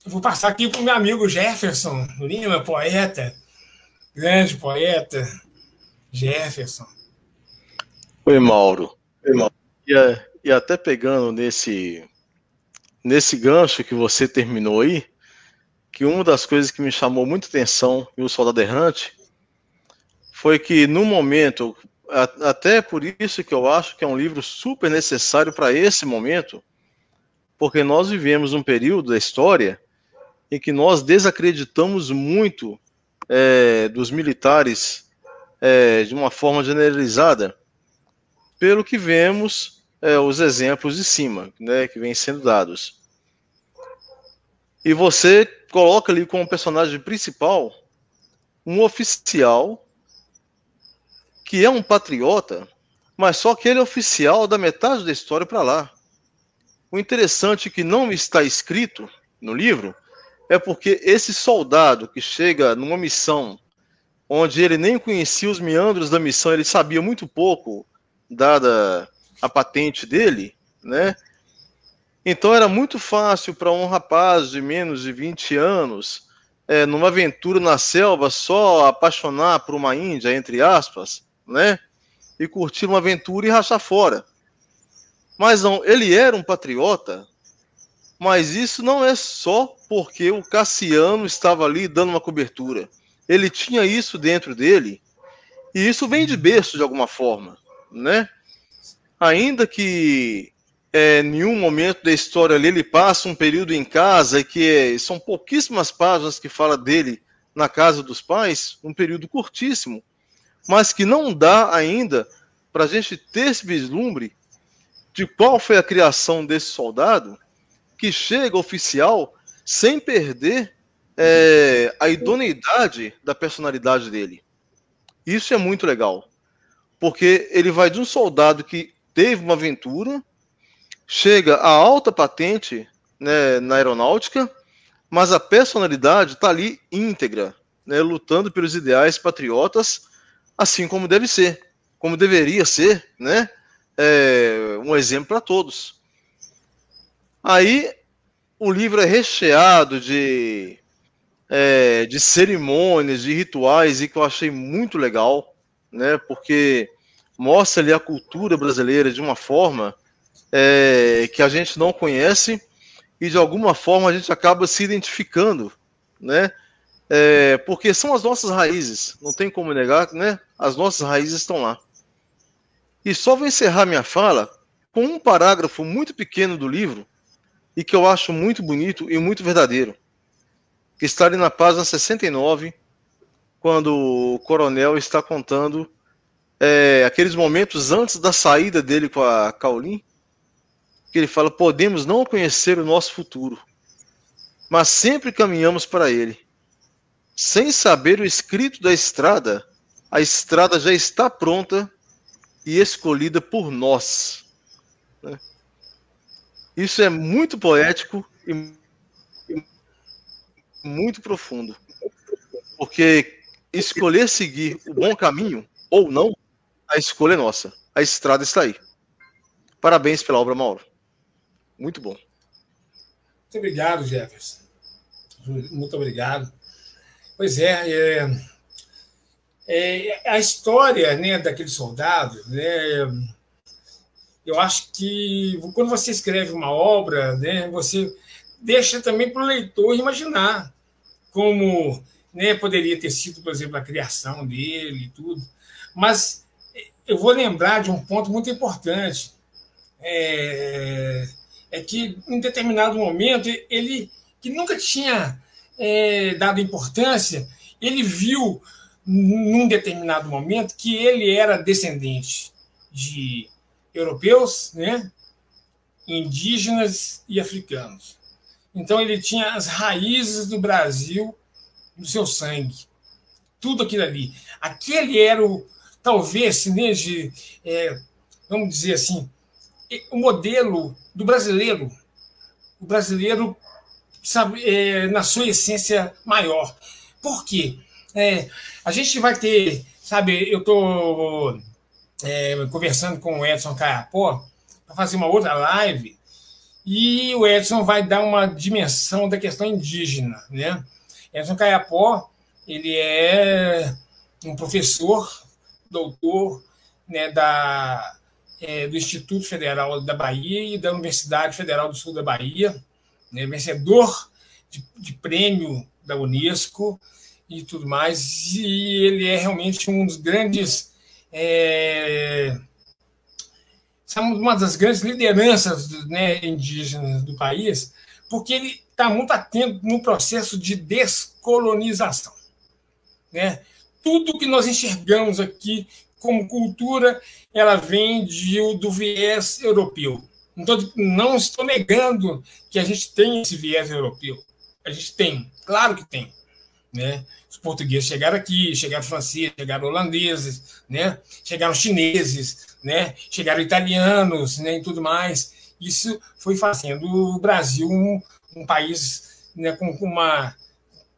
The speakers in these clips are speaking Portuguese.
Eu vou passar aqui para o meu amigo Jefferson Lima, poeta, grande poeta, Jefferson. Oi, Mauro. E até pegando nesse gancho que você terminou aí, que uma das coisas que me chamou muita atenção em O Soldado Errante foi que no momento, até por isso que eu acho que é um livro super necessário para esse momento, porque nós vivemos um período da história em que nós desacreditamos muito dos militares de uma forma generalizada, pelo que vemos os exemplos de cima, né, que vêm sendo dados. E você coloca ali como personagem principal um oficial que é um patriota, mas só que ele é oficial da metade da história para lá. O interessante que não está escrito no livro é porque esse soldado que chega numa missão onde ele nem conhecia os meandros da missão, ele sabia muito pouco, dada a patente dele, né? Então era muito fácil para um rapaz de menos de 20 anos, numa aventura na selva, só apaixonar por uma índia, entre aspas, né? E curtir uma aventura e rachar fora. Mas não, ele era um patriota, mas isso não é só porque o Cassiano estava ali dando uma cobertura. Ele tinha isso dentro dele, e isso vem de berço de alguma forma, né? Ainda que em nenhum momento da história ali ele passa um período em casa, e que são pouquíssimas páginas que fala dele na casa dos pais, um período curtíssimo, mas que não dá ainda para a gente ter esse vislumbre de qual foi a criação desse soldado que chega oficial sem perder a idoneidade da personalidade dele. Isso é muito legal, porque ele vai de um soldado que teve uma aventura, chega a alta patente, né, na aeronáutica, mas a personalidade está ali íntegra, né, lutando pelos ideais patriotas, assim como deve ser, como deveria ser, né, um exemplo para todos. Aí o livro é recheado de cerimônias, de rituais, e que eu achei muito legal, né, porque mostra ali a cultura brasileira de uma forma que a gente não conhece, e de alguma forma a gente acaba se identificando, né? Porque são as nossas raízes, não tem como negar, né? As nossas raízes estão lá. E só vou encerrar minha fala com um parágrafo muito pequeno do livro, e que eu acho muito bonito e muito verdadeiro, que está ali na página 69, quando o coronel está contando aqueles momentos antes da saída dele com a Caolin, que ele fala: podemos não conhecer o nosso futuro, mas sempre caminhamos para ele. Sem saber o escrito da estrada, a estrada já está pronta e escolhida por nós. Isso é muito poético e muito profundo, porque escolher seguir o bom caminho ou não, a escolha é nossa. A estrada está aí. Parabéns pela obra, Mauro. Muito bom. Muito obrigado, Jefferson. Muito obrigado. Pois a história, né, daquele soldado, né, eu acho que quando você escreve uma obra, né, você deixa também para o leitor imaginar como, né, poderia ter sido, por exemplo, a criação dele e tudo. Mas eu vou lembrar de um ponto muito importante. É que em determinado momento ele, que nunca tinha dado importância, ele viu num determinado momento que ele era descendente de europeus, né, indígenas e africanos. Então ele tinha as raízes do Brasil no seu sangue, tudo aquilo ali. Aquele era o, talvez, né, vamos dizer assim, o modelo do brasileiro. O brasileiro, sabe, na sua essência maior. Por quê? A gente vai ter, sabe, eu estou conversando com o Edson Carapó para fazer uma outra live e o Edson vai dar uma dimensão da questão indígena, né? Edson Caiapó, ele é um professor, doutor, né, do Instituto Federal da Bahia e da Universidade Federal do Sul da Bahia, né, vencedor de prêmio da Unesco e tudo mais, e ele é realmente um dos grandes, uma das grandes lideranças, né, indígenas do país, porque ele está muito atento no processo de descolonização, né? Tudo que nós enxergamos aqui como cultura, ela vem do viés europeu. Não estou negando que a gente tem esse viés europeu. A gente tem, claro que tem, né? Os portugueses chegaram aqui, chegaram franceses, chegaram holandeses, né? Chegaram chineses, né? Chegaram italianos, né? E tudo mais. Isso foi fazendo o Brasil um país, né, com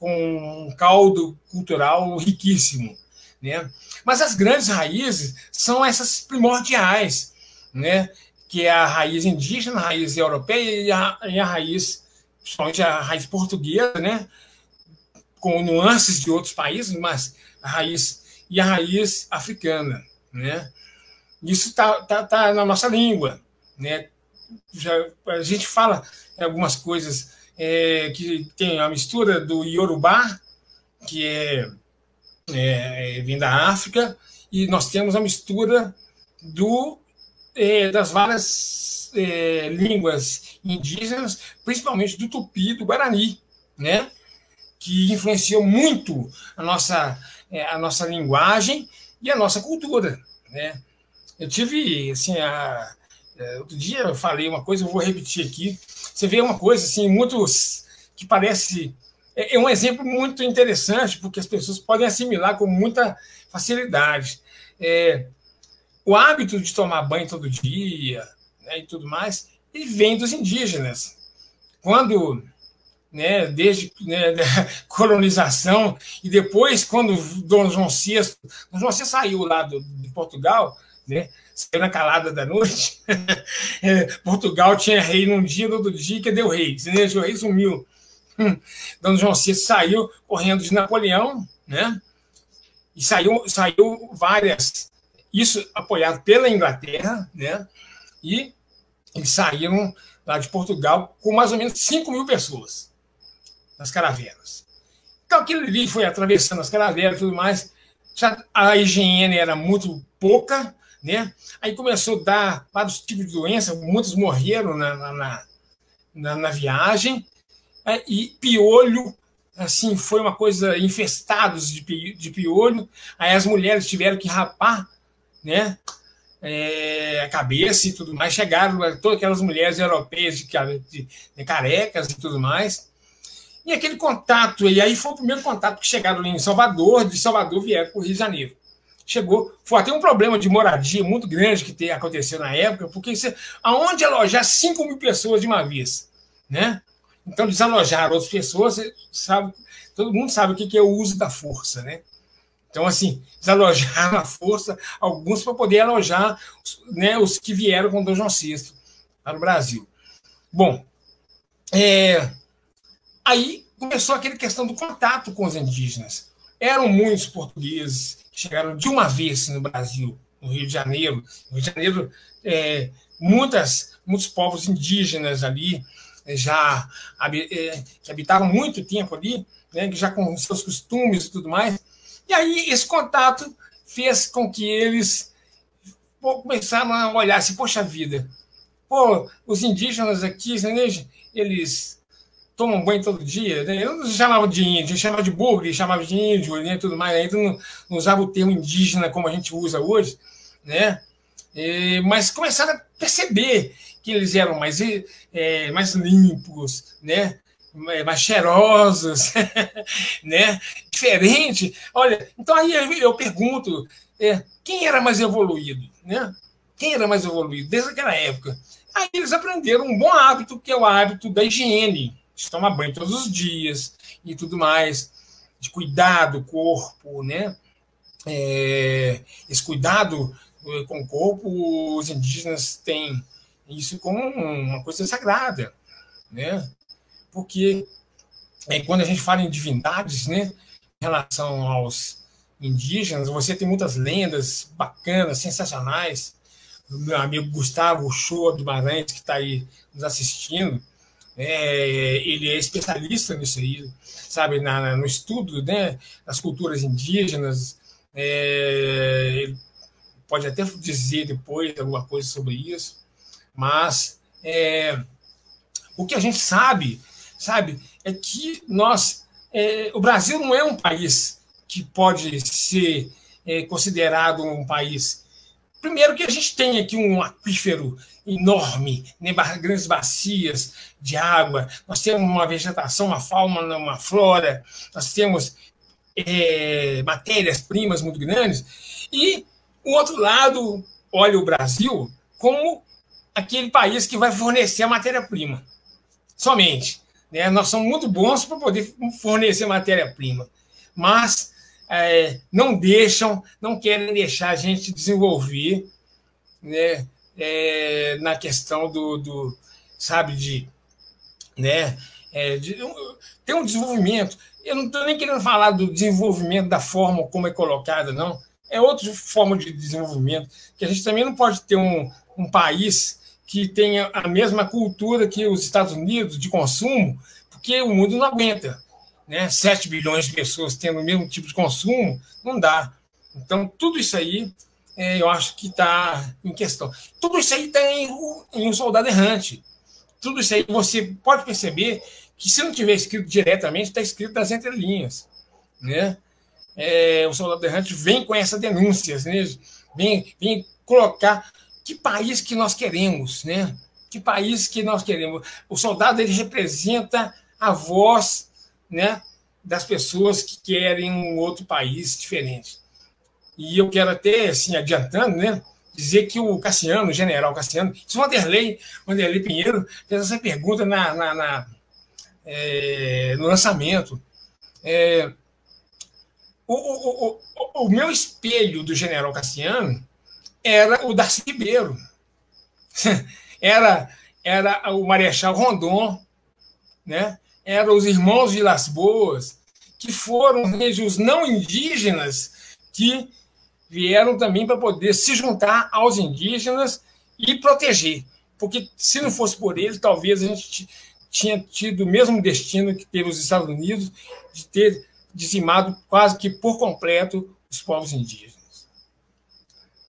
um caldo cultural riquíssimo, né? Mas as grandes raízes são essas primordiais, né? Que é a raiz indígena, a raiz europeia e a raiz, principalmente a raiz portuguesa, né? Com nuances de outros países, mas a raiz africana, né? Isso tá na nossa língua, né? A gente fala algumas coisas que tem a mistura do Yorubá, que vem da África, e nós temos a mistura das várias línguas indígenas, principalmente do Tupi e do Guarani, né? Que influenciou muito a nossa linguagem e a nossa cultura, né? Eu tive, assim, outro dia eu falei uma coisa, eu vou repetir aqui. Você vê uma coisa, assim, muito que parece... É um exemplo muito interessante, porque as pessoas podem assimilar com muita facilidade. O hábito de tomar banho todo dia, né, e tudo mais, ele vem dos indígenas. Quando... Né, desde, né, da colonização, e depois, quando Dom João VI saiu lá de Portugal, né, saiu na calada da noite, Portugal tinha rei num dia, no outro dia, cadê o rei? O rei sumiu. Dom João VI saiu correndo de Napoleão, né, e saiu várias, isso apoiado pela Inglaterra, né, e eles saíram lá de Portugal com mais ou menos 5.000 pessoas. Nas caravelas. Então, aquilo ali foi atravessando as caravelas e tudo mais. A higiene era muito pouca, né? Aí começou a dar vários tipos de doença, muitos morreram na viagem. E piolho, assim, foi uma coisa, infestados de piolho. Aí as mulheres tiveram que rapar, né? A cabeça e tudo mais. Chegaram todas aquelas mulheres europeias de carecas e tudo mais. E aquele contato, e aí foi o primeiro contato que chegaram ali em Salvador, de Salvador vieram para o Rio de Janeiro. Foi até um problema de moradia muito grande que aconteceu na época, porque aonde alojar 5.000 pessoas de uma vez, né? Então, desalojar outras pessoas, todo mundo sabe o que é o uso da força, né? Então, assim, desalojar a força alguns para poder alojar, né, os que vieram com Dom João VI para o Brasil. Bom, aí começou aquela questão do contato com os indígenas. Eram muitos portugueses que chegaram de uma vez no Brasil, no Rio de Janeiro. No Rio de Janeiro, muitos povos indígenas ali, que habitavam muito tempo ali, né, já com seus costumes e tudo mais. E aí esse contato fez com que eles começaram a olhar assim, poxa vida, os indígenas aqui, eles tomam banho todo dia, né? Eu não chamava de índio, eu chamava de bugre, chamava de índio, né, tudo mais. Aí não usava o termo indígena como a gente usa hoje, né? Mas começaram a perceber que eles eram mais limpos, né? Mais cheirosos, né? Diferente. Olha, então aí eu pergunto, quem era mais evoluído, né? Quem era mais evoluído desde aquela época? Aí eles aprenderam um bom hábito, que é o hábito da higiene, de tomar banho todos os dias e tudo mais, de cuidar do corpo, né? Esse cuidado com o corpo, os indígenas têm isso como uma coisa sagrada, né? Porque quando a gente fala em divindades, né, em relação aos indígenas, você tem muitas lendas bacanas, sensacionais. O meu amigo Gustavo Shoa Guimarães, que está aí nos assistindo, ele é especialista nisso aí, sabe, no estudo, né, das culturas indígenas. Ele pode até dizer depois alguma coisa sobre isso, mas o que a gente sabe, é que o Brasil não é um país que pode ser considerado um país. Primeiro que a gente tem aqui um aquífero enorme, né, grandes bacias de água, nós temos uma vegetação, uma fauna, uma flora, nós temos matérias-primas muito grandes, e o outro lado olha o Brasil como aquele país que vai fornecer a matéria-prima, somente. Né? Nós somos muito bons para poder fornecer matéria-prima, mas não querem deixar a gente desenvolver, né, na questão sabe, né, de ter um desenvolvimento. Eu não estou nem querendo falar do desenvolvimento da forma como é colocada, não. É outra forma de desenvolvimento, que a gente também não pode ter um país que tenha a mesma cultura que os Estados Unidos de consumo, porque o mundo não aguenta. Né? 7 bilhões de pessoas tendo o mesmo tipo de consumo, não dá. Então, tudo isso aí, eu acho que está em questão. Tudo isso aí está em O Soldado Errante. Tudo isso aí você pode perceber que, se não tiver escrito diretamente, está escrito nas entrelinhas. Né? O Soldado Errante vem com essas denúncias, né? vem colocar que país que nós queremos, né? Que país que nós queremos. O soldado, ele representa a voz, né, das pessoas que querem um outro país diferente. E eu quero até, assim, adiantando, né, dizer que o Cassiano, o general Cassiano, se o Vanderlei Pinheiro fez essa pergunta no lançamento. O meu espelho do general Cassiano era o Darcy Ribeiro. Era o Marechal Rondon, né? Eram os irmãos Vilas Boas, que foram os não indígenas que vieram também para poder se juntar aos indígenas e proteger. Porque, se não fosse por eles, talvez a gente tinha tido o mesmo destino que teve os Estados Unidos, de ter dizimado quase que por completo os povos indígenas.